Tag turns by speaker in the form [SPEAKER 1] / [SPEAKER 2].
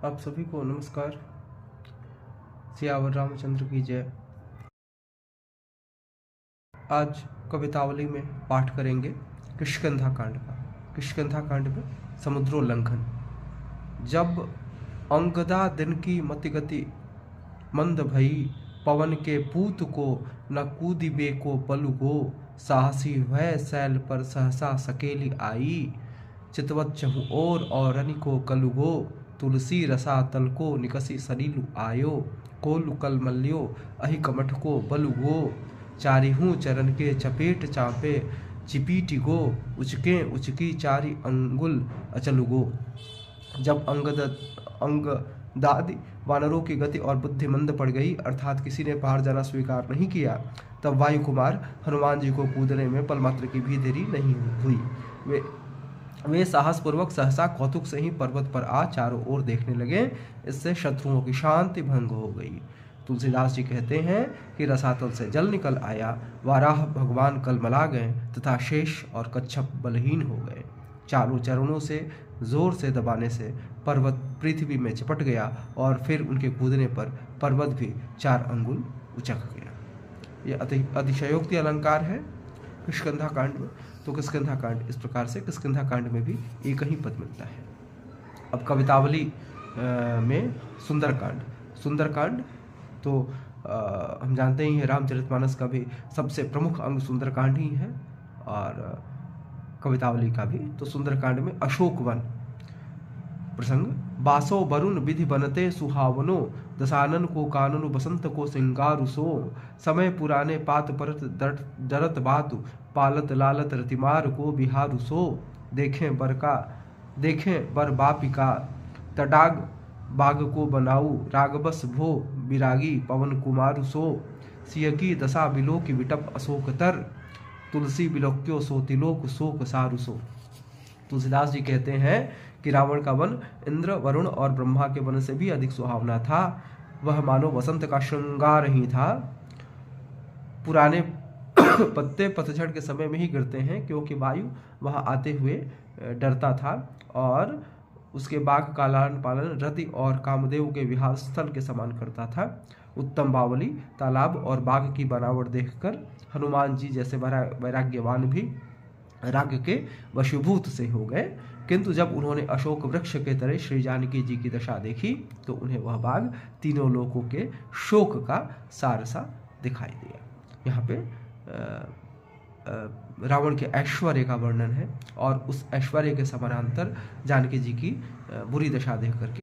[SPEAKER 1] आप सभी को नमस्कार। सियावर रामचंद्र की जय। आज कवितावली में पाठ करेंगे किष्किंधा कांड का। किष्किंधा कांड में समुद्रोल्लंघन। जब अंगदा दिन की मतिगति मंद भई, पवन के पूत को न कूदिबे को बलु गो, साहसी वह शैल पर सहसा सकेली आई, चितवत चहु और रनिको कलुगो, तुलसी रसा तल को निकसी सलीलु आयो, कोलु कल मल्यो अहि कमठ को बलुगो, चारिहूँ चरण के चपेट चापे चिपीटी गो, उचके उचकी चारि अंगुल अचलुगो। जब अंगदादि वानरों की गति और बुद्धि मंद पड़ गई, अर्थात किसी ने पहाड़ जाना स्वीकार नहीं किया, तब वायु कुमार हनुमान जी को कूदने में पलमात्र की भी देरी नहीं हुई। वे साहसपूर्वक सहसा कौतुक से ही पर्वत पर आ चारों ओर देखने लगे। इससे शत्रुओं की शांति भंग हो गई। तुलसीदास जी कहते हैं कि रसातल से जल निकल आया, वाराह भगवान कलमला गए तथा शेष और कच्छप बलहीन हो गए। चारों चरणों से जोर से दबाने से पर्वत पृथ्वी में चिपट गया और फिर उनके कूदने पर पर्वत भी 4 अंगुल उचक गया। यह अतिशयोक्ति अलंकार है किष्किंधा कांड में। तो किष्किंधा कांड इस प्रकार से, किष्किंधा कांड में भी एक ही पद मिलता है। अब कवितावली में सुंदरकांड। सुंदरकांड तो हम जानते ही हैं, रामचरितमानस का भी सबसे प्रमुख अंग सुंदरकांड ही है और कवितावली का भी। तो सुंदरकांड में अशोक वन प्रसंग। बासो वरुण विधि बनते सुहावनो, दशानन को कानन बसंत को सिंगारु सो, समय पुराने पात परत डरत बातु, पालत लालत रतिमार को बिहारु सो, देखें बर बापिका, तडाग बाग को बनाऊ, रागबस भो बिरागी पवन कुमारु सो, सियकी दशा बिलो की विटप अशोक तर, तुलसी बिलोक्यो सो तिलोक शोक सारु सो। तुलसीदास जी कहते हैं कि रावण का वन इंद्र, वरुण और ब्रह्मा के वन से भी अधिक सुहावना था। वह मानो वसंत का श्रृंगार ही था। पुराने पत्ते पतझड़ के समय में ही गिरते हैं, क्योंकि वायु वहां आते हुए डरता था और उसके बाग का लालन पालन रति और कामदेव के विहार स्थल के समान करता था। उत्तम बावली, तालाब और बाग की बनावट देखकर हनुमान जी जैसे वैराग्यवान भी राग के वशीभूत से हो गए। किंतु जब उन्होंने अशोक वृक्ष के तरह श्री जानकी जी की दशा देखी तो उन्हें वह बाग तीनों लोकों के शोक का सारसा दिखाई दिया। यहाँ पे रावण के ऐश्वर्य का वर्णन है और उस ऐश्वर्य के समानांतर जानकी जी की बुरी दशा देख करके